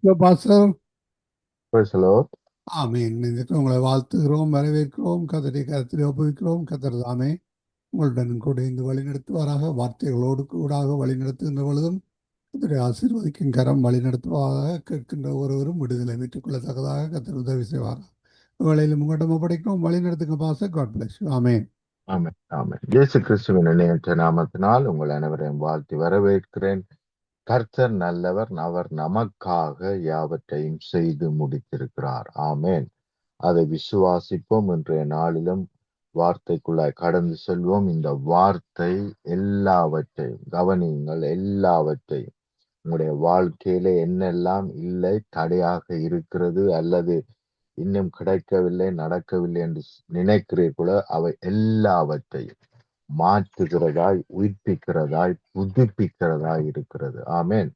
Pastor. Praise the Lord. ஆமீன். இந்த உங்களை வாழ்த்துகிறோம், வரவேற்கிறோம், கத்தருடைய கருத்தில் ஒப்புவிக்கிறோம். கத்தர் தாமே உங்களுடன் கூட இந்த வழிநடத்துவாராக, வார்த்தைகளோடு கூடாக வழிநடத்துகின்ற பொழுதும் கத்தருடைய ஆசீர்வதிக்கும் கரம் வழிநடத்துவதாக, கேட்கின்ற ஒருவரும் விடுதலை மீட்டுக் கொள்ளத்தக்கதாக கத்தர் உதவி செய்வார். வேளையில் உங்களிடம் ஒப்படைக்கிறோம், வழிநடத்துங்க pastor. God bless. Amen. Amen, amen. இயேசு கிறிஸ்துவின் இணையற்ற நாமத்தினால் உங்கள் அனைவரையும் வாழ்த்தி வரவேற்கிறேன். கர்த்தர் நல்லவர், அவர் நமக்காக யாவற்றையும் செய்து முடித்திருக்கிறார். ஆமென். அதை விசுவாசிப்போம். இன்றைய நாளிலும் வார்த்தைக்குள்ளாய் கடந்து செல்வோம். இந்த வார்த்தை எல்லாவற்றையும் கவனியுங்கள், எல்லாவற்றையும் உங்களுடைய வாழ்க்கையில என்னெல்லாம் இல்லை, தடையாக இருக்கிறது அல்லது இன்னும் கிடைக்கவில்லை, நடக்கவில்லை என்று நினைக்கிறீர்களோ அவை எல்லாவற்றையும் மாற்றுகிறதாய், உயிர்ப்பிக்கிறதாய், புதுப்பிக்கிறதாய் இருக்கிறது. ஆமென்.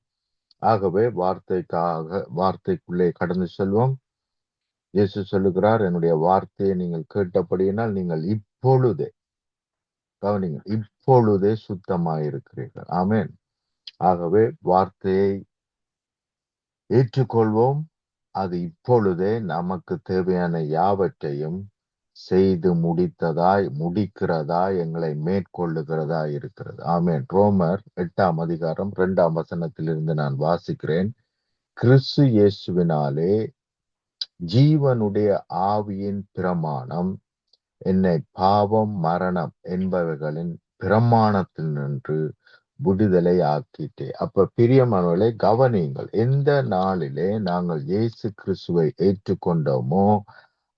ஆகவே வார்த்தைக்குள்ளே கடந்து செல்வோம். இயேசு சொல்லுகிறார், என்னுடைய வார்த்தையை நீங்கள் கேட்டபடியினால் நீங்கள் இப்பொழுதே கவனிங்க, இப்பொழுதே சுத்தமாயிருக்கிறீர்கள். ஆமென். ஆகவே வார்த்தையை ஏற்றுக்கொள்வோம். அது இப்பொழுதே நமக்கு தேவையான யாவற்றையும் செய்து முடிக்கிறதாய் எங்களை மேற்கொள்ளுகிறதாய் இருக்கிறது. ஆமென். ரோமர் 8ஆம் அதிகாரம் 2ஆம் வசனத்திலிருந்து நான் வாசிக்கிறேன். கிறிஸ்து இயேசுவினாலே ஜீவனுடைய ஆவியின் பிரமாணம் என்னை பாவம், மரணம் என்பவைகளின் பிரமாணத்தினின்று விடுதலை ஆக்கிட்டே. அப்ப பிரியமானவர்களே, கவனியுங்கள். எந்த நாளிலே நாங்கள் இயேசு கிறிஸ்துவை ஏற்றுக்கொண்டோமோ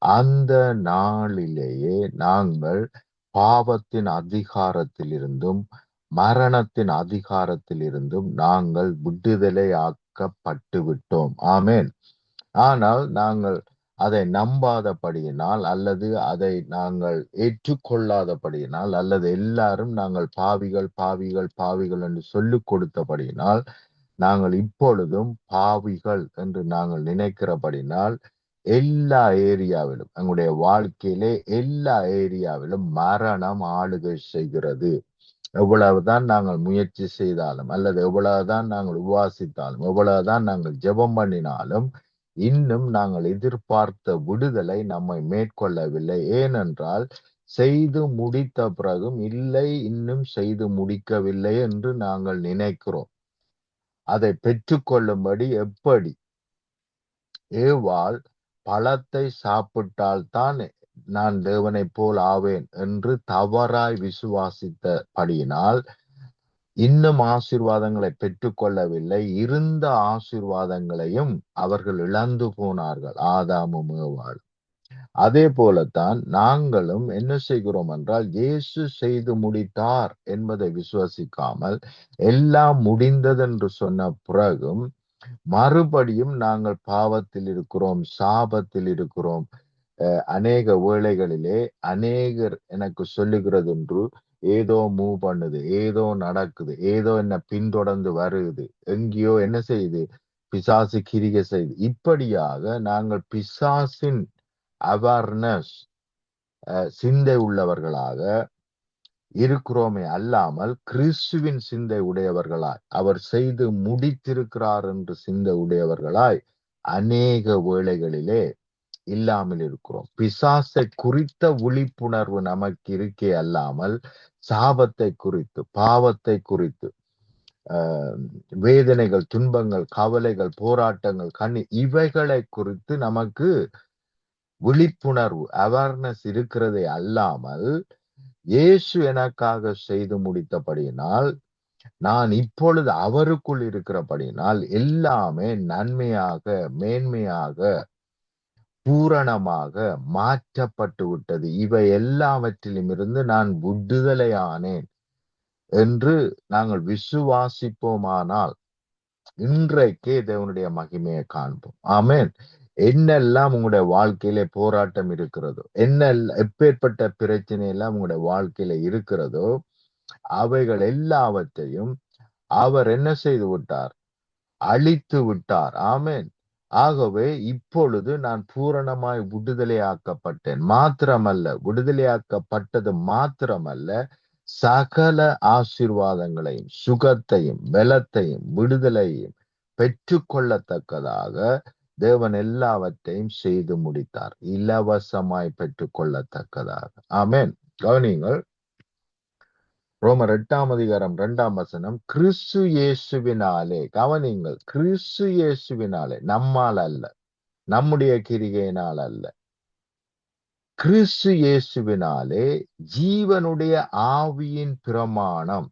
அந்த நாளிலேயே நாங்கள் பாவத்தின் அதிகாரத்திலிருந்தும் மரணத்தின் அதிகாரத்திலிருந்தும் நாங்கள் விடுதலை ஆக்கப்பட்டு விட்டோம். ஆமென். ஆனால் நாங்கள் அதை நம்பாதபடியினால் அல்லது அதை நாங்கள் ஏற்றுக்கொள்ளாதபடியினால் அல்லது எல்லாரும் நாங்கள் பாவிகள் பாவிகள் பாவிகள் என்று சொல்லிக் கொடுத்தபடியினால் நாங்கள் இப்பொழுதும் பாவிகள் என்று நாங்கள் நினைக்கிறபடினால் எல்லா ஏரியாவிலும், எங்களுடைய வாழ்க்கையிலே எல்லா ஏரியாவிலும் மரணம் ஆளுகை செய்கிறது. எவ்வளவுதான் நாங்கள் முயற்சி செய்தாலும் அல்லது எவ்வளவுதான் நாங்கள் உபவாசித்தாலும் எவ்வளவுதான் நாங்கள் ஜெபம் பண்ணினாலும் இன்னும் நாங்கள் எதிர்பார்த்த விடுதலை நம்மை மேற்கொள்ளவில்லை. ஏனென்றால் செய்து முடித்த பிறகும் இல்லை, இன்னும் செய்து முடிக்கவில்லை என்று நாங்கள் நினைக்கிறோம். அதை பெற்றுக்கொள்ளும்படி எப்படி ஏவாள் பழத்தை சாப்பிட்டால்தான் நான் தேவனைப் போல் ஆவேன் என்று தவறாய் விசுவாசித்தபடியினால் இன்னும் ஆசீர்வாதங்களை பெற்றுக்கொள்ளவில்லை. இருந்த ஆசீர்வாதங்களையும் அவர்கள் இழந்து போனார்கள், ஆதாமும் ஏவாளும். அதே போலத்தான் நாங்களும் என்ன செய்கிறோம் என்றால், இயேசு செய்து முடித்தார் என்பதை விசுவசிக்காமல் எல்லாம் முடிந்ததென்று சொன்ன பிறகும் மறுபடியும் நாங்கள் பாவத்தில் இருக்கிறோம், சாபத்தில் இருக்கிறோம். அநேக வேளைகளிலே அநேகர் எனக்கு சொல்லுகிறது என்று ஏதோ மூவ் பண்ணுது, ஏதோ நடக்குது, ஏதோ என்ன பின்தொடர்ந்து வருது, எங்கேயோ என்ன செய்யுது, பிசாசு கிரிகை செய்து. இப்படியாக நாங்கள் பிசாசின் அவேர்னஸ் சிந்தை உள்ளவர்களாக இருக்கிறோமே அல்லாமல் கிறிஸ்துவின் சிந்தை உடையவர்களாய், அவர் செய்து முடித்திருக்கிறார் என்று சிந்தை உடையவர்களாய் அநேக வேளைகளிலே இல்லாமல் இருக்கிறோம். பிசாசை குறித்த விழிப்புணர்வு நமக்கு இருக்கே அல்லாமல் சாபத்தை குறித்து, பாவத்தை குறித்து, வேதனைகள், துன்பங்கள், கவலைகள், போராட்டங்கள், இவைகளை குறித்து நமக்கு விழிப்புணர்வு அவேர்னஸ் இருக்கிறதே அல்லாமல் இயேசு எனக்காக செய்து முடித்தபடியினால் நான் இப்பொழுது அவருக்குள் இருக்கிறபடியினால் எல்லாமே நன்மையாக, மேன்மையாக, பூரணமாக மாற்றப்பட்டு விட்டது. இவை எல்லாவற்றிலும் இருந்து நான் விடுதலையானேன் என்று நாங்கள் விசுவாசிப்போமானால் இன்றைக்கே தேவனுடைய மகிமையை காண்போம். ஆமென். என்னெல்லாம் உங்களுடைய வாழ்க்கையில போராட்டம் இருக்கிறதோ, எப்பேற்பட்ட பிரச்சனை எல்லாம் உங்களுடைய வாழ்க்கையில இருக்கிறதோ அவைகள் எல்லாவற்றையும் அவர் என்ன செய்து விட்டார்? அழித்து விட்டார். ஆமென். ஆகவே இப்பொழுது நான் பூரணமாய் விடுதலையாக்கப்பட்டேன். மாத்திரமல்ல, விடுதலையாக்கப்பட்டது மாத்திரமல்ல, சகல ஆசீர்வாதங்களையும், சுகத்தையும், பலத்தையும், விடுதலையும் பெற்றுக்கொள்ளத்தக்கதாக தேவன் எல்லாவற்றையும் செய்து முடித்தார். இலவசமாய் பெற்றுக்கொள்ளத்தக்கதாக. ஆமென். கவனிங்கள், ரோமர் 8:2 கிறிஸ்து இயேசுவினாலே. கவனிங்கள், கிறிஸ்து இயேசுவினாலே, நம்மால் அல்ல, நம்முடைய கிரிகையினால் அல்ல, கிறிஸ்து இயேசுவினாலே ஜீவனுடைய ஆவியின் பிரமாணம்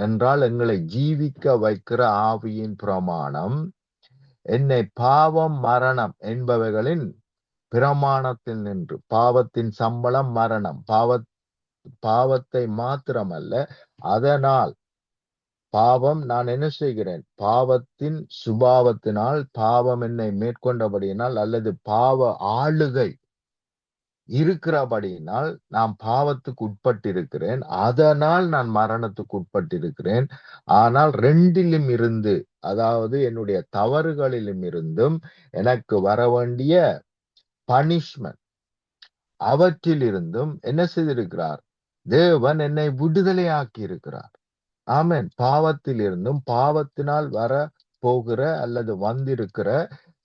என்றால் எங்களை ஜீவிக்க வைக்கிற ஆவியின் பிரமாணம் என்னை பாவம் மரணம் என்பவைகளின் பிரமாணத்தில் நின்று, பாவத்தின் சம்பளம் மரணம், பாவத்தை மாத்திரமல்ல, அதனால் பாவம் நான் என்ன செய்கிறேன், பாவத்தின் சுபாவத்தினால் பாவம் என்னை மேற்கொண்டபடியினால் அல்லது பாவ ஆளுகை இருக்கிறபடியினால் நான் பாவத்துக்கு உட்பட்டிருக்கிறேன், அதனால் நான் மரணத்துக்கு உட்பட்டிருக்கிறேன். ஆனால் ரெண்டிலும் இருந்து, அதாவது என்னுடைய தவறுகளிலும் இருந்தும் எனக்கு வர வேண்டிய பனிஷ்மெண்ட் அவற்றில் இருந்தும் என்ன செய்திருக்கிறார், தேவன் என்னை விடுதலையாக்கி இருக்கிறார். ஆமென். பாவத்தில் இருந்தும் பாவத்தினால் வர போகிற அல்லது வந்திருக்கிற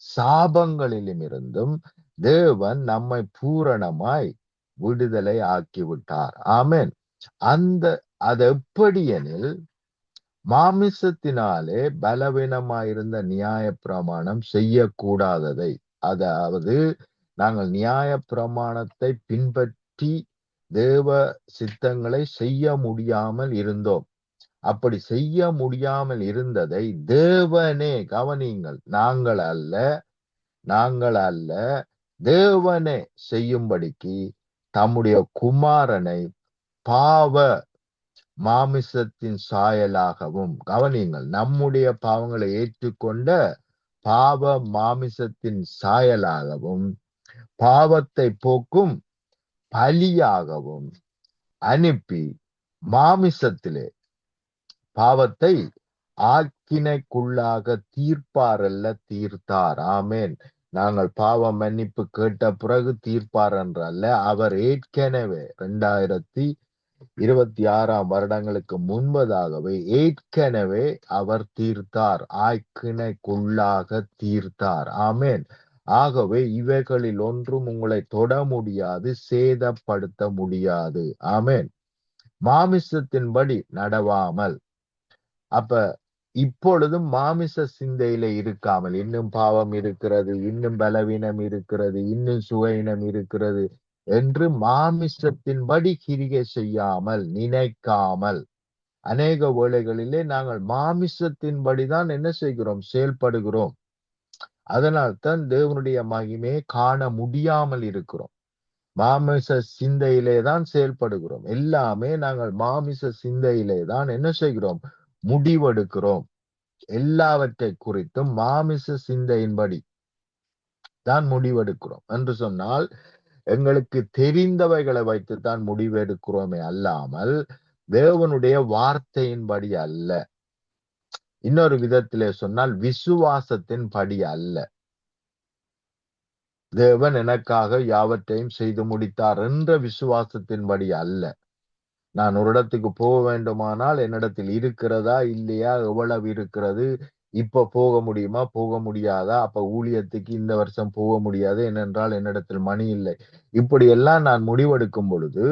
சாபங்களிலும் இருந்தும் தேவன் நம்மை பூரணமாய் விடுதலை ஆக்கிவிட்டார். ஆமென். அது எப்படி எனில், மாமிசத்தினாலே பலவீனமாயிருந்த நியாய பிரமாணம் செய்யக்கூடாததை, அதாவது நாங்கள் நியாய பிரமாணத்தை பின்பற்றி தேவ சித்தங்களை செய்ய முடியாமல் இருந்தோம். அப்படி செய்ய முடியாமல் இருந்ததை தேவனே, கவனியுங்கள், நாங்கள் அல்ல தேவனே செய்யும்படிக்கு தம்முடைய குமாரனை பாவ மாமிசத்தின் சாயலாகவும், கவனியுங்கள், நம்முடைய பாவங்களை ஏற்றுக்கொண்ட பாவ மாமிசத்தின் சாயலாகவும் பாவத்தை போக்கும் பலியாகவும் அனுப்பி மாமிசத்திலே பாவத்தை ஆக்கினைக்குள்ளாக தீர்ப்பாரல்ல, தீர்த்தார். ஆமென். நாங்கள் பாவ மன்னிப்பு கேட்ட பிறகு தீர்ப்பார் என்றல்ல, அவர் ஏற்கனவே 2026 முன்பதாகவே ஏற்கனவே அவர் தீர்த்தார், ஆக்கினைக்குள்ளாக தீர்த்தார். ஆமென். ஆகவே இவைகளில் ஒன்றும் உங்களை தொட முடியாது, சேதப்படுத்த முடியாது. ஆமென். மாமிசத்தின்படி நடவாமல், அப்ப இப்பொழுதும் மாமிச சிந்தையில இருக்காமல், இன்னும் பாவம் இருக்கிறது, இன்னும் பலவீனம் இருக்கிறது, இன்னும் சுவையினம் இருக்கிறது என்று மாமிசத்தின்படி கிரிகை செய்யாமல் நினைக்காமல், அநேக வேளைகளிலே நாங்கள் மாமிசத்தின்படிதான் என்ன செய்கிறோம், செயல்படுகிறோம். அதனால் தான் தேவனுடைய மகிமையை காண முடியாமல் இருக்கிறோம். மாமிச சிந்தையிலே தான் செயல்படுகிறோம். எல்லாமே நாங்கள் மாமிச சிந்தையிலே தான் என்ன செய்கிறோம், முடிவெடுக்கிறோம். எல்லாவற்றை குறித்தும் மாமிச சிந்தையின்படி தான் முடிவெடுக்கிறோம். என்று சொன்னால் எங்களுக்கு தெரிந்தவைகளை வைத்துத்தான் முடிவெடுக்கிறோமே அல்லாமல் தேவனுடைய வார்த்தையின்படி அல்ல. இன்னொரு விதத்திலே சொன்னால் விசுவாசத்தின் படி அல்ல. தேவன் எனக்காக யாவற்றையும் செய்து முடித்தார் என்ற விசுவாசத்தின்படி அல்ல. நான் ஒரு இடத்துக்கு போக வேண்டுமானால் என்னிடத்தில் இருக்கிறதா இல்லையா, எவ்வளவு இருக்கிறது, இப்ப போக முடியுமா போக முடியாதா, அப்ப ஊழியத்துக்கு இந்த வருஷம் போக முடியாது ஏனென்றால் என்னிடத்தில் மணி இல்லை, இப்படி எல்லாம் நான் முடிவெடுக்கும் பொழுது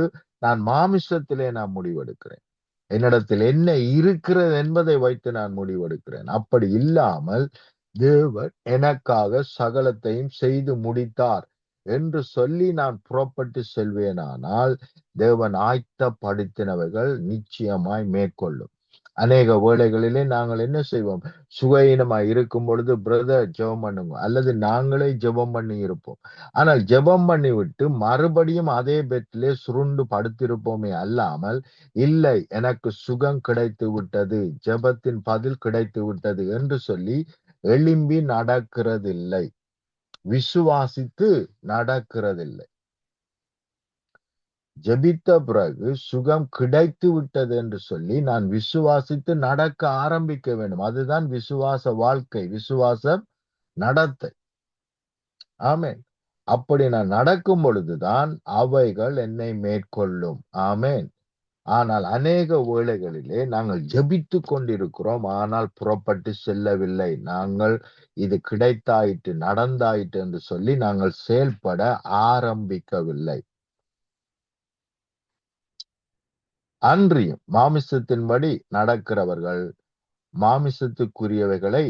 நான் மாமிசத்திலே நான் முடிவெடுக்கிறேன். என்னிடத்தில் என்ன இருக்கிறது என்பதை வைத்து நான் முடிவெடுக்கிறேன். அப்படி இல்லாமல் தேவன் எனக்காக சகலத்தையும் செய்து முடித்தார் என்று சொல்லி நான் புறப்பட்டு செல்வேனானால் தேவன் ஆயத்தப்படுத்தினவைகள் நிச்சயமாய் மேற்கொள்ளும். அநேக வேளைகளிலே நாங்கள் என்ன செய்வோம், சுகீனமாய் இருக்கும் பொழுது பிரதர் ஜெபம் பண்ணுங்க, அல்லது நாங்களே ஜெபம் பண்ணி இருப்போம். ஆனால் ஜெபம் பண்ணி விட்டு மறுபடியும் அதே பெட்டிலே சுருண்டு படுத்திருப்போமே அல்லாமல், இல்லை எனக்கு சுகம் கிடைத்து விட்டது, ஜெபத்தின் பதில் கிடைத்து விட்டது என்று சொல்லி எழும்பி நடக்கிறதில்லை, விசுவாசித்து நடக்கிறதில்லை. ஜெபித்த பிறகு சுகம் கிடைத்து விட்டது என்று சொல்லி நான் விசுவாசித்து நடக்க ஆரம்பிக்க வேண்டும். அதுதான் விசுவாச வாழ்க்கை, விசுவாச நடத்தை. ஆமென். அப்படி நான் நடக்கும் பொழுதுதான் அவைகள் என்னை மேற்கொள்ளும். ஆமென். ஆனால் அநேக வேளைகளிலே நாங்கள் ஜெபித்து கொண்டிருக்கிறோம், ஆனால் புறப்பட்டு செல்லவில்லை. நாங்கள் இது கிடைத்தாயிற்று, நடந்தாயிற்று என்று சொல்லி நாங்கள் செயல்பட ஆரம்பிக்கவில்லை. அன்றியும் மாமிசத்தின்படி நடக்கிறவர்கள் மாமிசத்துக்குரியவைகளை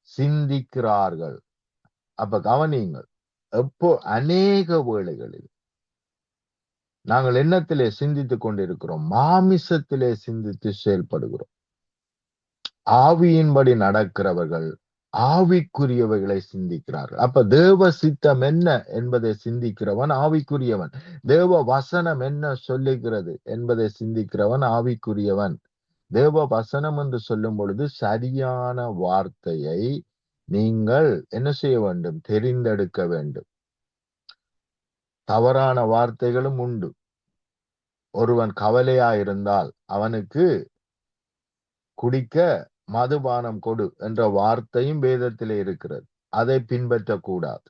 சிந்திக்கிறார்கள். அப்ப கவனியுங்கள், எப்போ அநேக வேளைகளில் நாங்கள் எண்ணத்திலே சிந்தித்துக் கொண்டிருக்கிறோம், மாமிசத்திலே சிந்தித்து செயல்படுகிறோம். ஆவியின்படி நடக்கிறவர்கள் ஆவிக்குரியவைகளை சிந்திக்கிறார்கள். அப்ப தேவ சித்தம் என்ன என்பதை சிந்திக்கிறவன் ஆவிக்குரியவன். தேவ வசனம் என்ன சொல்லுகிறது என்பதை சிந்திக்கிறவன் ஆவிக்குரியவன். தேவ வசனம் என்று சொல்லும் பொழுது சரியான வார்த்தையை நீங்கள் என்ன செய்ய வேண்டும்? தெரிந்தெடுக்க வேண்டும். தவறான வார்த்தைகளும் உண்டு. ஒருவன் கவலையா இருந்தால் அவனுக்கு குடிக்க மதுபானம் கொடு என்ற வார்த்தையும் வேதத்திலே இருக்கிறது. அதை பின்பற்றக்கூடாது.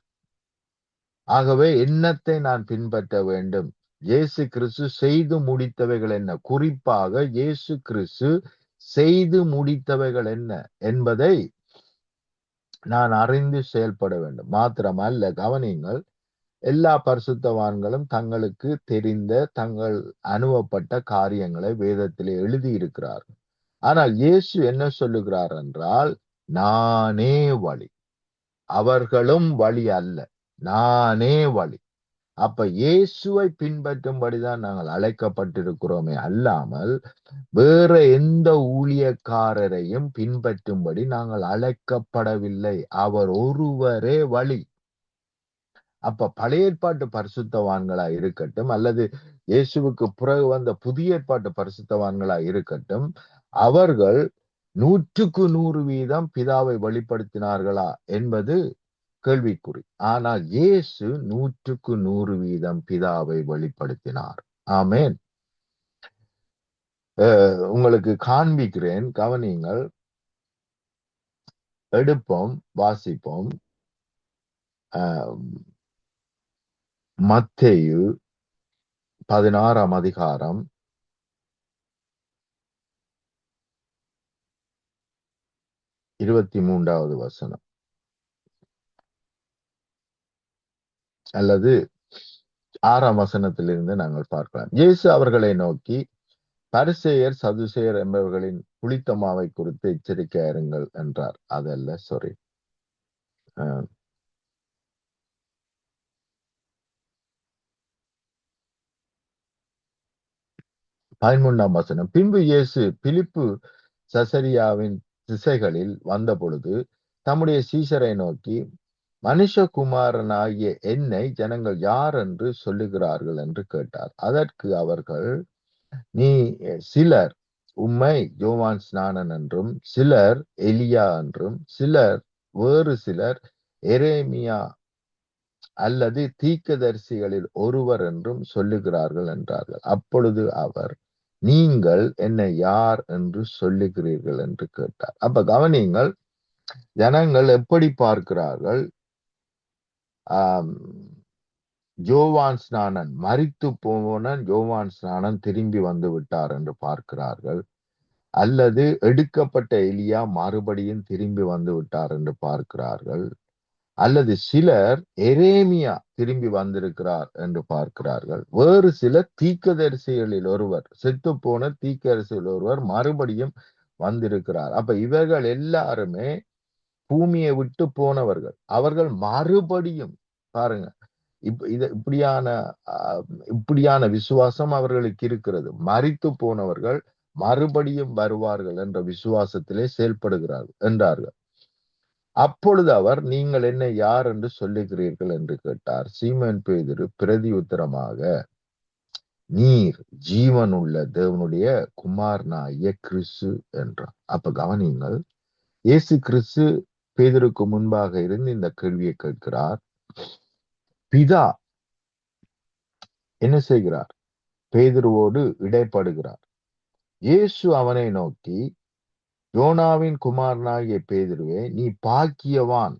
ஆகவே எண்ணத்தை நான் பின்பற்ற வேண்டும். இயேசு கிறிஸ்து செய்து முடித்தவைகள் என்ன? குறிப்பாக இயேசு கிறிஸ்து செய்து முடித்தவைகள் என்ன என்பதை நான் அறிந்து செயல்பட வேண்டும். மாத்திரமல்ல, கவனியுங்கள், எல்லா பரிசுத்தவான்களும் தங்களுக்கு தெரிந்த தங்கள் அனுபவப்பட்ட காரியங்களை வேதத்திலே எழுதியிருக்கிறார்கள். ஆனால் இயேசு என்ன சொல்லுகிறார் என்றால், நானே வழி, அவர்களும் வழி அல்ல, நானே வழி. அப்ப இயேசுவை பின்பற்றும்படிதான் நாங்கள் அழைக்கப்பட்டிருக்கிறோமே அல்லாமல் வேற எந்த ஊழியக்காரரையும் பின்பற்றும்படி நாங்கள் அழைக்கப்படவில்லை. அவர் ஒருவரே வழி. அப்ப பழைய ஏற்பாட்டு பரிசுத்தவான்களா இருக்கட்டும், அல்லது இயேசுவுக்கு பிறகு வந்த புதிய ஏற்பாட்டு பரிசுத்தவான்களா இருக்கட்டும், அவர்கள் 100% பிதாவை வெளிப்படுத்தினார்களா என்பது கேள்விக்குறி. ஆனால் இயேசு 100% பிதாவை வெளிப்படுத்தினார். ஆமென். உங்களுக்கு காண்பிக்கிறேன், கவனியுங்கள். எடுப்போம், வாசிப்போம். மத்தேயு 16ஆம் அதிகாரம் 23வது வசனம் அல்லது 6ஆம் வசனத்திலிருந்து நாங்கள் பார்க்கலாம். இயேசு அவர்களை நோக்கி, பரிசேயர் சதுசேயர் என்பவர்களின் புளித்த மாவை குறித்து எச்சரிக்கையாயிருங்கள் என்றார். அதல்ல, சாரி, 13ஆம் வசனம். பின்பு இயேசு பிலிப்பு சசரியாவின் திசைகளில் வந்த பொழுது தம்முடைய சீஷரை நோக்கி, மனுஷகுமாரனாகிய என்னை ஜனங்கள் யார் என்று சொல்லுகிறார்கள் என்று கேட்டார். அதற்கு அவர்கள், நீ சிலர் உம்மை யோவான் ஸ்நானன் என்றும், சிலர் எலியா என்றும், சிலர் வேறு சிலர் எரேமியா அல்லது தீர்க்கதரிசிகளில் ஒருவர் என்றும் சொல்லுகிறார்கள் என்றார்கள். அப்பொழுது அவர், நீங்கள் என்னை யார் என்று சொல்லுகிறீர்கள் என்று கேட்டார். அப்ப கவனியுங்கள், ஜனங்கள் எப்படி பார்க்கிறார்கள்? யோவான் ஸ்நானன், மரித்து போன யோவான் ஸ்நானன் திரும்பி வந்து விட்டார் என்று பார்க்கிறார்கள், அல்லது எடுக்கப்பட்ட எலியா மறுபடியும் திரும்பி வந்து விட்டார் என்று பார்க்கிறார்கள், அல்லது சிலர் எரேமியா திரும்பி வந்திருக்கிறார் என்று பார்க்கிறார்கள், வேறு சிலர் தீர்க்கதரிசிகளில் ஒருவர், செத்து போன தீர்க்கதரிசியில் ஒருவர் மறுபடியும் வந்திருக்கிறார். அப்ப இவர்கள் எல்லாருமே பூமியை விட்டு போனவர்கள். அவர்கள் மறுபடியும், பாருங்க, இப்படியான விசுவாசம் அவர்களுக்கு இருக்கிறது. மரித்து போனவர்கள் மறுபடியும் வருவார்கள் என்ற விசுவாசத்திலே செயல்படுகிறார்கள் என்றார்கள். அப்பொழுது அவர், நீங்கள் என்னை யார் என்று சொல்லுகிறீர்கள் என்று கேட்டார். சீமோன் பேதுரு பிரதி உத்தரமாக, நீர் ஜீவனுள்ள தேவனுடைய குமாரனாகிய கிறிஸ்து என்றார். அப்ப கவனியுங்கள், இயேசு கிறிஸ்து பேதுருக்கு முன்பாக இருந்து இந்த கேள்வியை கேட்கிறார். பிதா என்ன செய்கிறார்? பேதுருவோடு இடைப்படுகிறார். இயேசு அவனை நோக்கி, யோனாவின் குமாரனாகிய பேதுருவே, நீ பாக்கியவான்,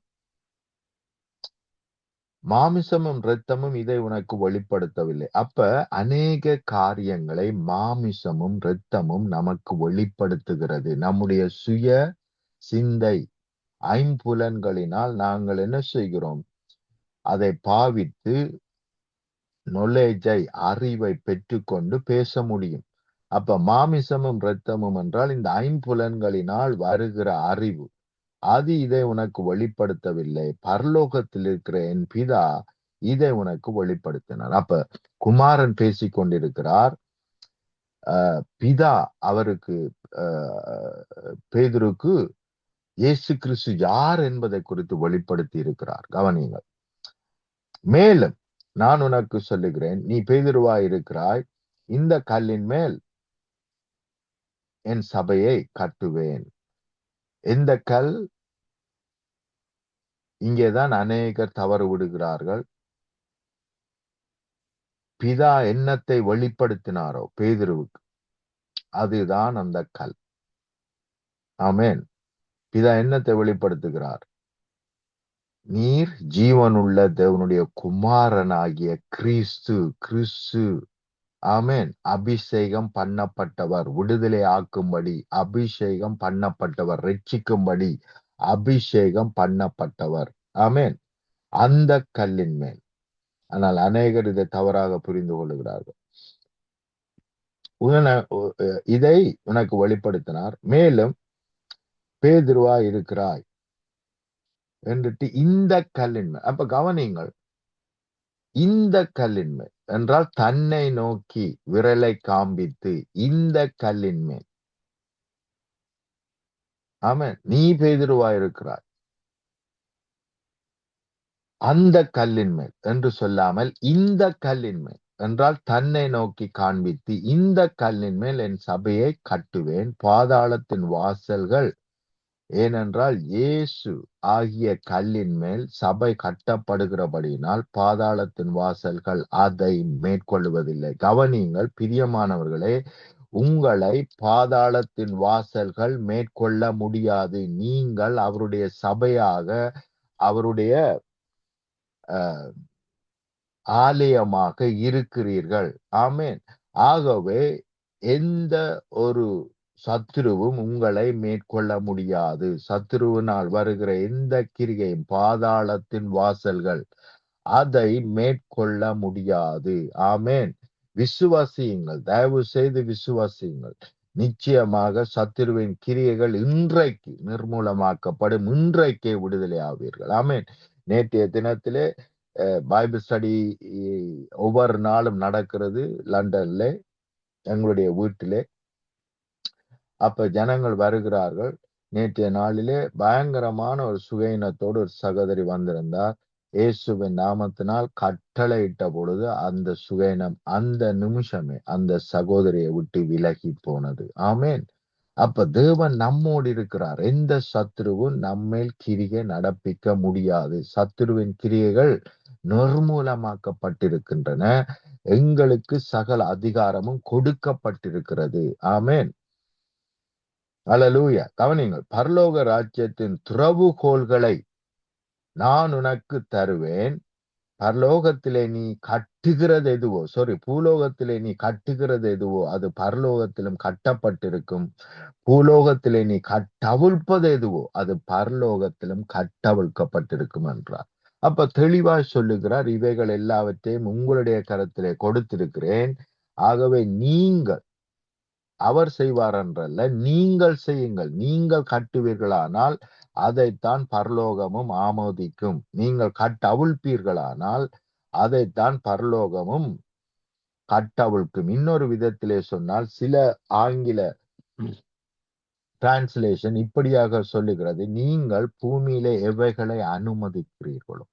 மாமிசமும் இரத்தமும் இதை உனக்கு வெளிப்படுத்தவில்லை. அப்ப அநேக காரியங்களை மாமிசமும் இரத்தமும் நமக்கு வெளிப்படுத்துகிறது. நம்முடைய சுய சிந்தை ஐம்புலன்களினால் நாங்கள் என்ன செய்கிறோம்? அதை பாவித்து knowledge-ஐ அறிவை பெற்றுக்கொண்டு பேச முடியும். அப்ப மாமிசமும் இரத்தமும் என்றால் இந்த ஐம்புலன்களினால் வருகிற அறிவு. அது இதை உனக்கு வெளிப்படுத்தவில்லை. பரலோகத்தில் இருக்கிற என் பிதா இதை உனக்கு வெளிப்படுத்தினார். அப்ப குமாரன் பேசிக் கொண்டிருக்கிறார். பிதா அவருக்கு பேதுருக்கு இயேசு கிறிஸ்து யார் என்பதை குறித்து வெளிப்படுத்தி இருக்கிறார். கவனியுங்கள். மேலும் நான் உனக்கு சொல்லுகிறேன், நீ பேதுருவாய் இருக்கிறாய், இந்த கல்லின் மேல் என் சபையை கட்டுவேன். எந்த கல்? இங்கேதான் அநேகர் தவறு விடுகிறார்கள். பிதா என்னத்தை வெளிப்படுத்தினாரோ பேதுருவுக்கு, அதுதான் அந்த கல். ஆமென். பிதா என்னத்தை வெளிப்படுத்துகிறார்? நீர் ஜீவனுள்ள தேவனுடைய குமாரனாகிய கிறிஸ்து. ஆமென். அபிஷேகம் பண்ணப்பட்டவர், விடுதலை ஆக்கும்படி அபிஷேகம் பண்ணப்பட்டவர், ரட்சிக்கும்படி அபிஷேகம் பண்ணப்பட்டவர். ஆமென். அந்த கல்லின் மேல். ஆனால் அநேகர் இதை தவறாக புரிந்து கொள்ளுகிறார்கள். இதை உனக்கு வெளிப்படுத்தினார். மேலும் பேதுருவா இருக்கிறாய் என்றுட்டு இந்த கல்லின் மேல். அப்ப கவனிங்கள், இந்த கல்லின் மேல் என்றால் தன்னை நோக்கி விரலை காண்பித்து இந்த கல்லின் மேல். ஆமென். நீ பேதுருவா இருக்கிறாய் அந்த கல்லின் மேல் என்று சொல்லாமல் இந்த கல்லின் மேல் என்றால் தன்னை நோக்கி காண்பித்து இந்த கல்லின் மேல் என் சபையை கட்டுவேன், பாதாளத்தின் வாசல்கள். ஏனென்றால் இயேசு ஆகிய கல்லின் மேல் சபை கட்டப்படுகிறபடியினால் பாதாளத்தின் வாசல்கள் அதை மேற்கொள்வதில்லை. கவனியுங்கள் பிரியமானவர்களே, உங்களை பாதாளத்தின் வாசல்கள் மேற்கொள்ள முடியாது. நீங்கள் அவருடைய சபையாக, அவருடைய ஆலயமாக இருக்கிறீர்கள். ஆமென். ஆகவே எந்த ஒரு சத்துருவும் உங்களை மேற்கொள்ள முடியாது. சத்துருவினால் வருகிற எந்த கிரியையும், பாதாளத்தின் வாசல்கள் அதை மேற்கொள்ள முடியாது. ஆமென். விசுவாசியுங்கள், தயவு செய்து விசுவாசியுங்கள். நிச்சயமாக சத்துருவின் கிரியைகள் இன்றைக்கு நிர்மூலமாக்கப்படும். இன்றைக்கே விடுதலை ஆவீர்கள். ஆமென். நேற்றைய தினத்திலே பைபிள் ஸ்டடி ஒவ்வொரு நாளும் நடக்கிறது லண்டன்ல, எங்களுடைய வீட்டிலே. அப்ப ஜனங்கள் வருகிறார்கள். நேற்றைய நாளிலே பயங்கரமான ஒரு சுகையினத்தோடு ஒரு சகோதரி வந்திருந்தார். இயேசுவின் நாமத்தினால் கட்டளையிட்ட பொழுது அந்த சுகையினம் அந்த நிமிஷமே அந்த சகோதரியை விட்டு விலகி போனது. ஆமென். அப்ப தேவன் நம்மோடு இருக்கிறார். எந்த சத்துருவும் நம்மேல் கிரியை நடப்பிக்க முடியாது. சத்துருவின் கிரியைகள் நிர்மூலமாக்கப்பட்டிருக்கின்றன. எங்களுக்கு சகல அதிகாரமும் கொடுக்கப்பட்டிருக்கிறது. ஆமென். அல்லேலூயா. கவனிங்கள், பரலோக ராஜ்யத்தின் திறவுகோல்களை நான் உனக்கு தருவேன். பரலோகத்திலே நீ கட்டுகிறது எதுவோ, பூலோகத்திலே நீ கட்டுகிறது எதுவோ அது பரலோகத்திலும் கட்டப்பட்டிருக்கும். பூலோகத்திலே நீ கட்டவிழ்ப்பது எதுவோ அது பரலோகத்திலும் கட்டவிழ்க்கப்பட்டிருக்கும் என்றார். அப்ப தெளிவாய் சொல்லுகிறார், இவைகள் எல்லாவற்றையும் உங்களுடைய கரத்திலே கொடுத்திருக்கிறேன். ஆகவே நீங்கள், அவர் செய்வார் என்றல்ல, நீங்கள் செய்யுங்கள். நீங்கள் கட்டுவீர்களானால் அதைத்தான் பரலோகமும் ஆமோதிக்கும். நீங்கள் கட்டவிழ்ப்பீர்களானால் அதைத்தான் பரலோகமும் கட்டவிழ்க்கும். இன்னொரு விதத்திலே சொன்னால், சில ஆங்கில டிரான்ஸ்லேஷன் இப்படியாக சொல்லுகிறது, நீங்கள் பூமியிலே எவைகளை அனுமதிக்கிறீர்களோ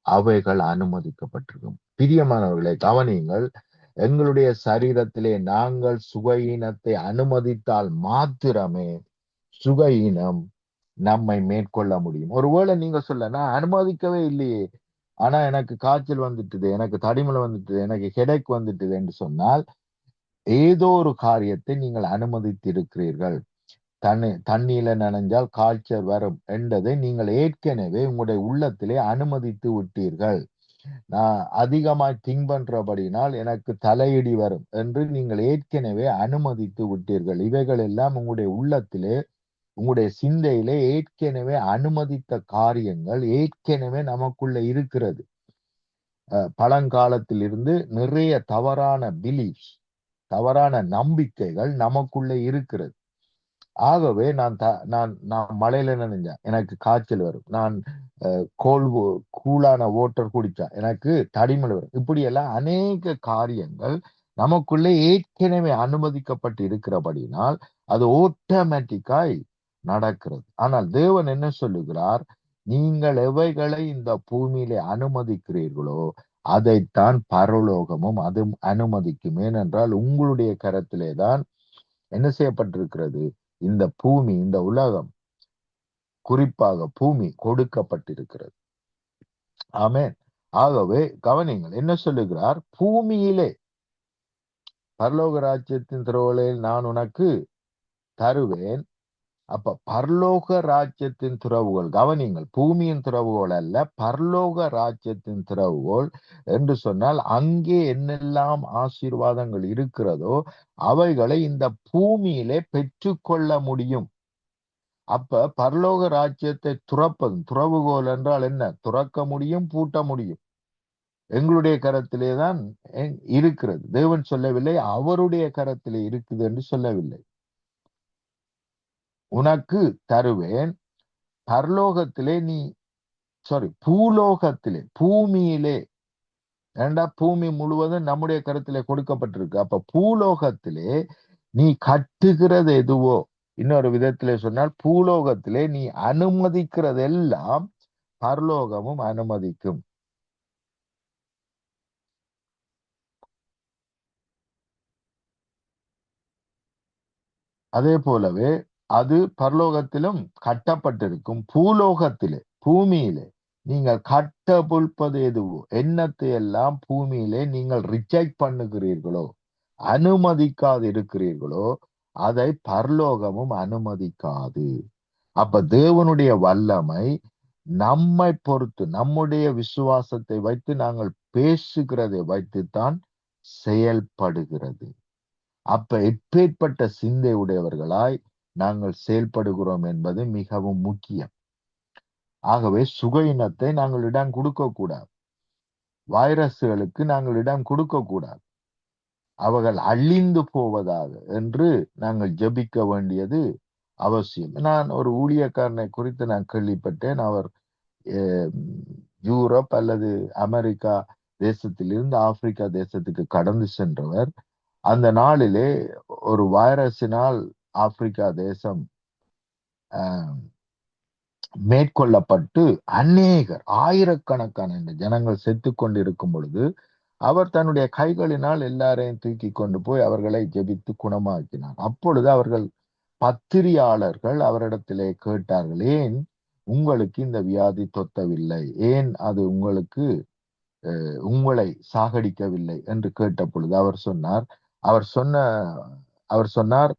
அவைகள் அனுமதிக்கப்பட்டிருக்கும். பிரியமானவர்களை கவனியுங்கள், எங்களுடைய சரீரத்திலே நாங்கள் சுகையினத்தை அனுமதித்தால் மாத்திரமே சுகையினம் நம்மை மேற்கொள்ள முடியும். ஒருவேளை நீங்க சொல்ல, நான் அனுமதிக்கவே இல்லையே, ஆனா எனக்கு காய்ச்சல் வந்துட்டுது, எனக்கு தடிமலை வந்துட்டுது, எனக்கு ஹெடேக் வந்துட்டுது என்று சொன்னால் ஏதோ ஒரு காரியத்தை நீங்கள் அனுமதித்திருக்கிறீர்கள். தண்ணியில நனைஞ்சால் காய்ச்சல் வரும் என்றதை நீங்கள் ஏற்கனவே உங்களுடைய உள்ளத்திலே அனுமதித்து விட்டீர்கள். நான் அதிகமாய் திங்க் பண்றபடினால் எனக்கு தலையிடி வரும் என்று நீங்கள் ஏற்கனவே அனுமதித்து விட்டீர்கள். இவைகள் எல்லாம் உங்களுடைய உள்ளத்திலே, உங்களுடைய சிந்தையிலே ஏற்கனவே அனுமதித்த காரியங்கள் ஏற்கனவே நமக்குள்ள இருக்கிறது. பழங்காலத்தில் இருந்து நிறைய தவறான பிலீஃப்ஸ், தவறான நம்பிக்கைகள் நமக்குள்ள இருக்கிறது. ஆகவே நான் மழையில நனைஞ்சேன் எனக்கு காய்ச்சல் வரும், நான் கூலான வாட்டர் குடிச்சா எனக்கு தடிமல் வரும். இப்படி எல்லாம் அநேக காரியங்கள் நமக்குள்ளே ஏற்கனவே அனுமதிக்கப்பட்டு இருக்கிறபடினால் அது ஆட்டோமேட்டிக்காய் நடக்கிறது. ஆனால் தேவன் என்ன சொல்லுகிறார்? நீங்கள் எவைகளை இந்த பூமியிலே அனுமதிக்கிறீர்களோ அதைத்தான் பரலோகமும் அது அனுமதிக்கும். ஏனென்றால் உங்களுடைய கரத்திலே தான் என்ன செய்யப்பட்டிருக்கிறது? இந்த பூமி, இந்த உலகம், குறிப்பாக பூமி கொடுக்கப்பட்டிருக்கிறது. ஆமென். ஆகவே கவனிங்கள், என்ன சொல்லுகிறார்? பூமியிலே பரலோக ராஜ்யத்தின் திறவுகோல் நான் உனக்கு தருவேன். அப்ப பரலோக ராஜ்யத்தின் திறவுகோல், கவனிங்கள், பூமியின் திறவுகோல் அல்ல, பரலோக ராஜ்யத்தின் திறவுகோல் என்று சொன்னால் அங்கே என்னெல்லாம் ஆசீர்வாதங்கள் இருக்கிறதோ அவைகளை இந்த பூமியிலே பெற்றுக்கொள்ள முடியும். அப்ப பரலோக ராஜ்யத்தை துறவுகோல் என்றால் என்ன? துறக்க முடியும், பூட்ட முடியும். எங்களுடைய கரத்திலே தான் இருக்கிறது. தேவன் சொல்லவில்லை அவருடைய கரத்திலே இருக்குது என்று சொல்லவில்லை. உனக்கு தருவேன், பரலோகத்திலே பூலோகத்திலே, பூமியிலே, ஏண்டா பூமி முழுவதும் நம்முடைய கருத்திலே கொடுக்கப்பட்டிருக்கு. அப்ப பூலோகத்திலே நீ கட்டுகிறது எதுவோ, இன்னொரு விதத்திலே சொன்னால் பூலோகத்திலே நீ அனுமதிக்கிறதெல்லாம் பரலோகமும் அனுமதிக்கும். அதே போலவே அது பரலோகத்திலும் கட்டப்பட்டிருக்கும். பூலோகத்திலே, பூமியிலே நீங்கள் கட்டவிழ்ப்பது எதுவோ, எண்ணத்தை எல்லாம் பூமியிலே நீங்கள் ரிஜெக்ட் பண்ணுகிறீர்களோ, அனுமதிக்காது இருக்கிறீர்களோ, அதை பரலோகமும் அனுமதிக்காது. அப்ப தேவனுடைய வல்லமை நம்மை பொறுத்து, நம்முடைய விசுவாசத்தை வைத்து, நாங்கள் பேசுகிறதை வைத்துத்தான் செயல்படுகிறது. அப்ப எப்பேற்பட்ட சிந்தை உடையவர்களாய் நாங்கள் செயல்படுகிறோம் என்பது மிகவும் முக்கியம். ஆகவே சுகையினத்தை நாங்கள் இடம் கொடுக்க கூடாது. வைரஸ்களுக்கு நாங்கள் இடம் கொடுக்க கூடாது. அவர்கள் அழிந்து போவதாக என்று நாங்கள் ஜெபிக்க வேண்டியது அவசியம். நான் ஒரு ஊழியக்காரனை குறித்து நான் கேள்விப்பட்டேன். அவர் யூரோப் அல்லது அமெரிக்கா தேசத்திலிருந்து ஆப்பிரிக்கா தேசத்துக்கு கடந்து சென்றவர். அந்த நாளிலே ஒரு வைரஸினால் ஆப்பிரிக்கா தேசம் மேற்கொள்ளப்பட்டு அநேகர், ஆயிரக்கணக்கான ஜனங்கள் செத்து கொண்டிருக்கும் பொழுது அவர் தன்னுடைய கைகளினால் எல்லாரையும் தூக்கி கொண்டு போய் அவர்களை ஜெபித்து குணமாக்கினார். அப்பொழுது அவர்கள் பத்திரிகையாளர்கள் அவரிடத்திலே கேட்டார்கள், ஏன் உங்களுக்கு இந்த வியாதி தொத்தவில்லை, ஏன் அது உங்களை சாகடிக்கவில்லை என்று கேட்ட பொழுது அவர் சொன்னார்,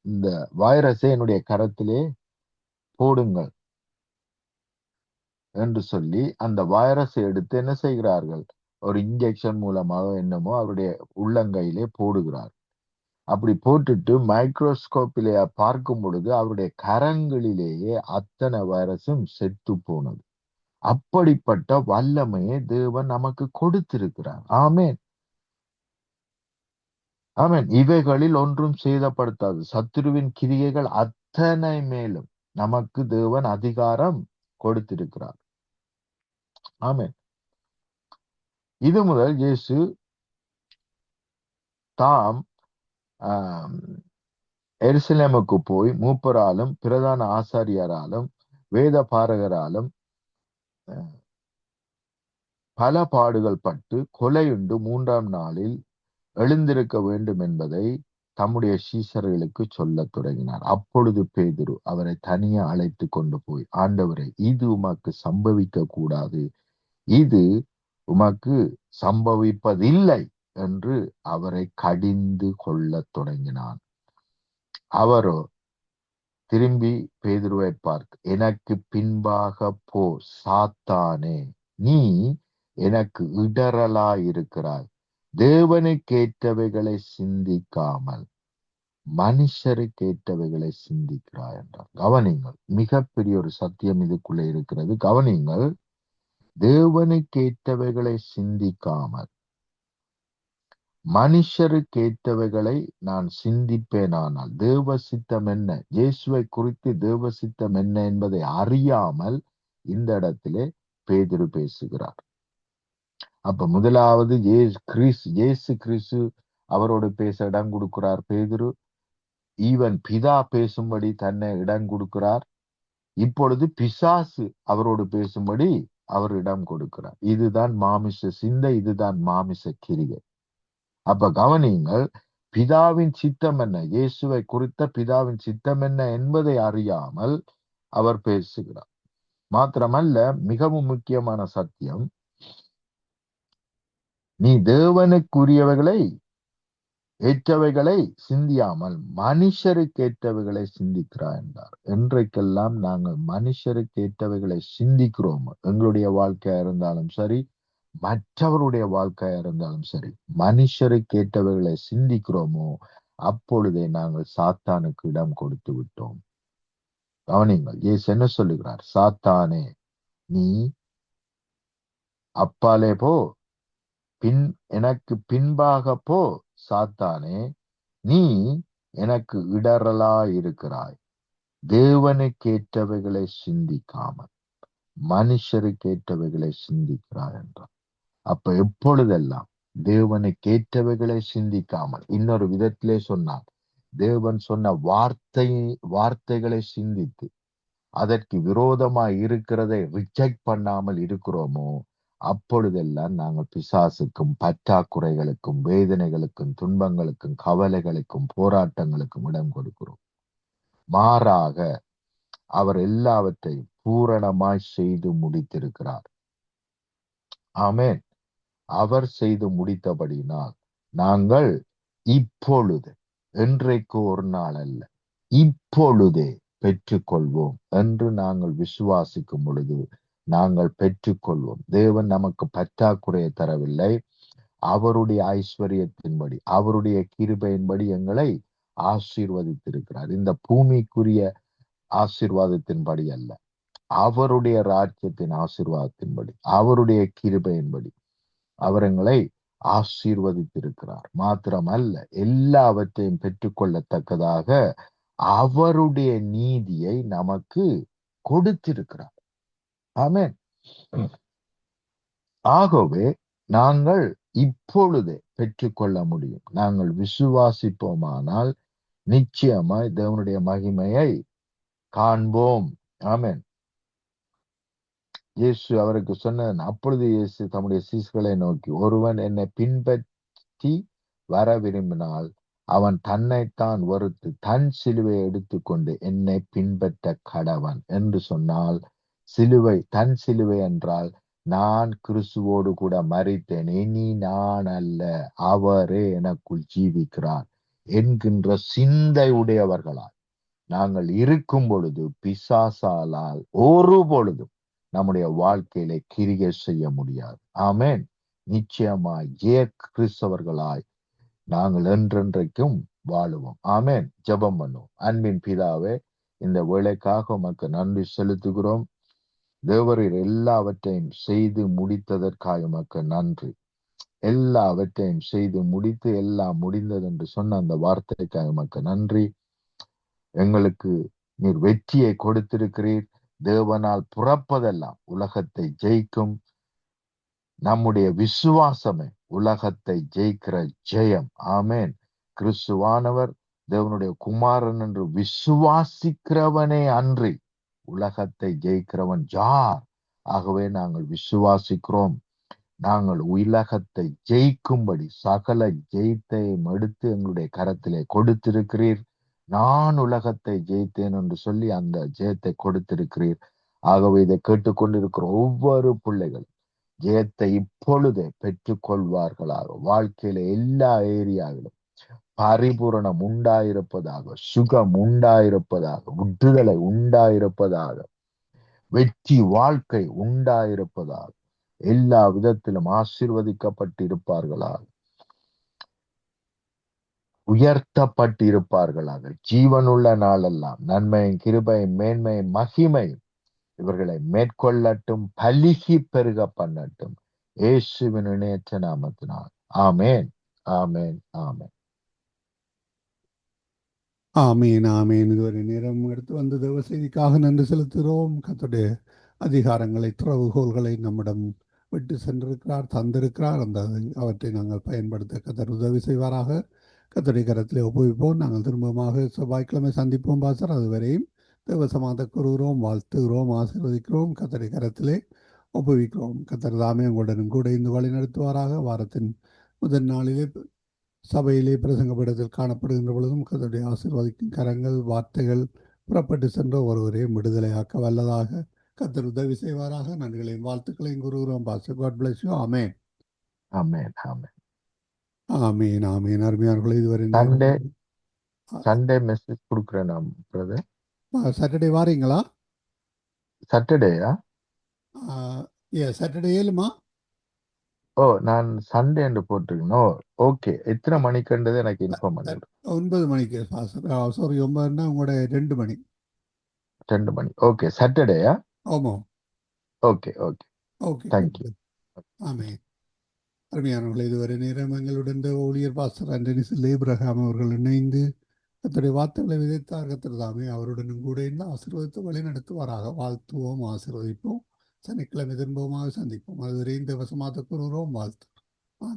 இந்த வைரஸை என்னுடைய கரத்திலே போடுங்கள் என்று சொல்லி அந்த வைரஸை எடுத்து என்ன செய்கிறார்கள்? ஒரு இன்ஜெக்ஷன் மூலமாக என்னமோ அவருடைய உள்ளங்கையிலே போடுகிறார். அப்படி போட்டுட்டு மைக்ரோஸ்கோப்பிலே பார்க்கும் பொழுது அவருடைய கரங்களிலேயே அத்தனை வைரஸும் செத்து போனது. அப்படிப்பட்ட வல்லமையை தேவன் நமக்கு கொடுத்திருக்கிறார். ஆமென், ஆமென். இவைகளில் ஒன்றும் சேதப்படுத்தாது. சத்துருவின் கிரியைகள் அத்தனை மேலும் நமக்கு தேவன் அதிகாரம் கொடுத்திருக்கிறார். ஆமென். இது முதல் இயேசு தாம் எருசலேமுக்கு போய் மூப்பராலும் பிரதான ஆசாரியராலும் வேத பாரகராலும் பல பாடுகள் பட்டு கொலையுண்டு 3ஆம் நாளில் எழுந்திருக்க வேண்டும் என்பதை தம்முடைய சீஷர்களுக்கு சொல்லத் தொடங்கினார். அப்பொழுது பேதுரு அவரை தனியே அழைத்து கொண்டு போய், ஆண்டவரே, இது உமக்கு சம்பவிக்க கூடாது, இது உமக்கு சம்பவிப்பதில்லை என்று அவரை கடிந்து கொள்ளத் தொடங்கினான். அவரோ திரும்பி பேதுருவை பார்த்து, எனக்கு பின்பாக போ சாத்தானே, நீ எனக்கு இடரலாயிருக்கிறாய், தேவனுக்கேற்றவைகளை சிந்திக்காமல் மனுஷருக்கேற்றவைகளை சிந்திக்கிறாய் என்றார். கவனிங்கள், மிகப்பெரிய ஒரு சத்தியம் இதுக்குள்ள இருக்கிறது. கவனிங்கள், தேவனுக்கேற்றவைகளை சிந்திக்காமல் மனுஷருக்கேற்றவைகளை நான் சிந்திப்பேனானால், தேவ சித்தம் என்ன, இயேசுவை குறித்து தேவ சித்தம் என்ன என்பதை அறியாமல் இந்த இடத்திலே பேதுரு பேசுகிறார். அப்ப முதலாவது இயேசு கிறிஸ்து அவரோடு பேச இடம் கொடுக்கிறார் பேதுரு. ஈவன் பிதா பேசும்படி தன்னை இடம் கொடுக்கிறார். இப்பொழுது பிசாசு அவரோடு பேசும்படி அவர் இடம் கொடுக்கிறார். இதுதான் மாமிச சிந்தை, இதுதான் மாமிச கிரியை. அப்ப கவனியுங்கள், பிதாவின் சித்தம் என்ன, இயேசுவை குறித்த பிதாவின் சித்தம் என்ன என்பதை அறியாமல் அவர் பேசுகிறார். மாத்திரமல்ல, மிகவும் முக்கியமான சத்தியம், நீ தேவனுக்குரியவைகளை ஏற்றவைகளை சிந்தியாமல் மனுஷருக்கு ஏற்றவைகளை சிந்திக்கிறாய் என்றார். என்றைக்கெல்லாம் நாங்கள் மனுஷருக்கு ஏற்றவைகளை சிந்திக்கிறோம், எங்களுடைய வாழ்க்கையா இருந்தாலும் சரி, மற்றவருடைய வாழ்க்கையா இருந்தாலும் சரி, மனுஷருக்கு ஏற்றவைகளை சிந்திக்கிறோமோ அப்பொழுதே நாங்கள் சாத்தானுக்கு இடம் கொடுத்து விட்டோம். கவனிங்கள், இயேசு என்ன சொல்லுகிறார், சாத்தானே நீ அப்பாலே போ, எனக்கு பின்பாக போ சாத்தானே, நீ எனக்கு இடரலாயிருக்கிறாய், தேவனுக்கேற்றவைகளை சிந்திக்காமல் மனுஷருக்கேற்றவைகளை சிந்திக்கிறாய் என்றார். அப்ப எப்பொழுதெல்லாம் தேவனுக்கேற்றவைகளை சிந்திக்காமல், இன்னொரு விதத்திலே சொன்னார், தேவன் சொன்ன வார்த்தைகளை சிந்தித்து அதற்கு விரோதமாய் இருக்கிறதை ரிஜெக்ட் பண்ணாமல் இருக்கிறோமோ அப்பொழுதெல்லாம் நாங்கள் பிசாசுக்கும் பற்றாக்குறைகளுக்கும் வேதனைகளுக்கும் துன்பங்களுக்கும் கவலைகளுக்கும் போராட்டங்களுக்கும் இடம் கொடுக்கிறோம். மாறாக அவர் எல்லாவற்றையும் பூரணமாய் செய்து முடித்திருக்கிறார். ஆமென். அவர் செய்து முடித்தபடினால் நாங்கள் இப்பொழுது, என்றைக்கு ஒரு நாள் அல்ல, இப்பொழுதே பெற்றுக்கொள்வோம் என்று நாங்கள் விசுவாசிக்கும் பொழுது நாங்கள் பெற்றுக்கொள்வோம். தேவன் நமக்கு பற்றாக்குறையை தரவில்லை, அவருடைய ஐஸ்வர்யத்தின்படி அவருடைய கிருபையின்படி எங்களை ஆசீர்வதித்திருக்கிறார். இந்த பூமிக்குரிய ஆசீர்வாதத்தின்படி அல்ல, அவருடைய ராஜ்யத்தின் ஆசீர்வாதத்தின்படி அவருடைய கிருபையின்படி அவர் எங்களை ஆசீர்வதித்திருக்கிறார். மாத்திரமல்ல, எல்லாவற்றையும் பெற்றுக்கொள்ளத்தக்கதாக அவருடைய நீதியை நமக்கு கொடுத்திருக்கிறார். ஆமென். ஆகவே நாங்கள் இப்பொழுதே பெற்றுக்கொள்ள முடியும். நாங்கள் விசுவாசிப்போமானால் நிச்சயமாய் தேவனுடைய மகிமையை காண்போம். ஆமென். இயேசு அவருக்கு சொன்ன, அப்பொழுது இயேசு தம்முடைய சீஷர்களை நோக்கி, ஒருவன் என்னை பின்பற்றி வர விரும்பினால் அவன் தன்னைத்தான் வெறுத்து தன் சிலுவை எடுத்துக்கொண்டு என்னை பின்பற்ற கடவன் என்று சொன்னால், தன் சிலுவை என்றால் நான் கிறிஸ்துவோடு கூட மரித்தேன், இனி நான் அல்ல அவரே எனக்குள் ஜீவிக்கிறார் என்கின்ற சிந்தை உடையவர்களால் நாங்கள் இருக்கும் பொழுது பிசாசாலால் ஒரு பொழுதும் நம்முடைய வாழ்க்கையில கிரியை செய்ய முடியாது. ஆமென். நிச்சயமாய் கிறிஸ்தவர்களாய் நாங்கள் என்றென்றைக்கும் வாழுவோம். ஆமென். ஜெபம் பண்ணுவோம். அன்பின் பிதாவே, இந்த வேளைக்காக உமக்கு நன்றி செலுத்துகிறோம். தேவரீர் எல்லாவற்றையும் செய்து முடித்ததற்காக உமக்கு நன்றி. எல்லாவற்றையும் செய்து முடித்து எல்லாம் முடிந்தது என்று சொன்ன அந்த வார்த்தைக்காக உமக்கு நன்றி. எங்களுக்கு நீர் வெற்றியை கொடுத்திருக்கிறீர். தேவனால் புறப்பதெல்லாம் உலகத்தை ஜெயிக்கும். நம்முடைய விசுவாசமே உலகத்தை ஜெயிக்கிற ஜெயம். ஆமென். கிறிஸ்துவானவர் தேவனுடைய குமாரன் என்று விசுவாசிக்கிறவனே அன்றி உலகத்தை ஜெயிக்கிறவன் யார்? ஆகவே நாங்கள் விசுவாசிக்கிறோம். நாங்கள் உலகத்தை ஜெயிக்கும்படி சகல ஜெயத்தையும் எடுத்து எங்களுடைய கரத்திலே கொடுத்திருக்கிறீர். நான் உலகத்தை ஜெயித்தேன் என்று சொல்லி அந்த ஜெயத்தை கொடுத்திருக்கிறீர். ஆகவே இதை கேட்டுக்கொண்டிருக்கிற ஒவ்வொரு பிள்ளைகள் ஜெயத்தை இப்பொழுதே பெற்றுக்கொள்வார்களாக. வாழ்க்கையில எல்லா ஏரியாவிலும் பரிபூரணம் உண்டாயிருப்பதாக, சுகம் உண்டாயிருப்பதாக, விடுதலை உண்டாயிருப்பதாக, வெற்றி வாழ்க்கை உண்டாயிருப்பதாக, எல்லா விதத்திலும் ஆசீர்வதிக்கப்பட்டிருப்பார்களாக, உயர்த்தப்பட்டிருப்பார்களாக. ஜீவனுள்ள நாளெல்லாம் நன்மையும் கிருபையும் மேன்மையும் மகிமையும் இவர்களை மேற்கொள்ளட்டும், பலிகி பெருக பண்ணட்டும். இயேசுவின் இணையற்ற நாமத்தினால் ஆமேன், ஆமேன், ஆமேன். ஆமீன், ஆமீன். இதுவரை நேரம் எடுத்து வந்த தேவ செய்திக்காக நன்றி செலுத்துகிறோம். கர்த்தருடைய அதிகாரங்களை, திறவுகோள்களை நம்மிடம் விட்டு சென்றிருக்கிறார், தந்திருக்கிறார். அவற்றை நாங்கள் பயன்படுத்த கர்த்தர் உதவி செய்வாராக. கர்த்தருடைய கரத்திலே ஒப்புவிப்போம். நாங்கள் திரும்பமாக செவ்வாய்க்கிழமை சந்திப்போம் பாசர். அதுவரையும் தேவசமாக கூறுகிறோம், வாழ்த்துகிறோம், ஆசீர்வதிக்கிறோம். கர்த்தருடைய கரத்திலே ஒப்புவிக்கிறோம். கர்த்தர் தாமே உங்களுடன் கூட இந்த வழி நடத்துவாராக. வாரத்தின் முதல் நாளிலே சபையிலே பிரசங்கப்படத்தில் காணப்படுகின்ற பொழுதும் கர்த்தருடைய ஆசீர்வதிக்கும் கரங்கள், வார்த்தைகள் புறப்பட்டு சென்ற ஒருவரையும் விடுதலையாக்க வல்லதாக கர்த்தர் உதவி செய்வாராக. நன்றிகளையும் வாழ்த்துக்களையும் கூறுகிறோம் pastor. God bless you. Amen, amen, amen. ஆமீன், ஆமீன். அருமையானவர்களே, இதுவரை சண்டே மெசேஜ் கொடுக்குறேன் நான் பிரதர். சாட்டர்டே வாரீங்களா? சாட்டர்டேயா? சாட்டர்டே ஏழுமா? ஓ, நான் சண்டே என்று போட்டிருக்கணும். ஓகே, எத்தனை மணிக்குன்றது எனக்கு இன்ஃபார்ம் பண்ணிவிடும். 9 மணிக்கு பாஸ்டர். சாரி, 9ன்னா உங்களோட 2 மணி. 2 மணி. ஓகே, சாட்டர்டேயா? ஆமாம். Okay, okay, okay. தேங்க்யூ. ஆமேன். அருமையானவர்கள், இதுவரை நேரம் எங்களுடன் ஊழியர் பாஸ்டர் ஆண்டனி ஏப்ரஹாம் அவர்கள் இணைந்து கர்த்தருடைய வார்த்தைகளை விதைத்தார். கர்த்தர் தாமே அவருடனும் கூட இருந்து ஆசீர்வதித்து வழி நடத்துவாராக. வாழ்த்துவோம், ஆசீர்வதிப்போம். சனிக்கிழமை திரும்பமாக சந்திப்போம். அதுவரை இந்த வசமாக கூறுகிறோம், வாழ்த்து.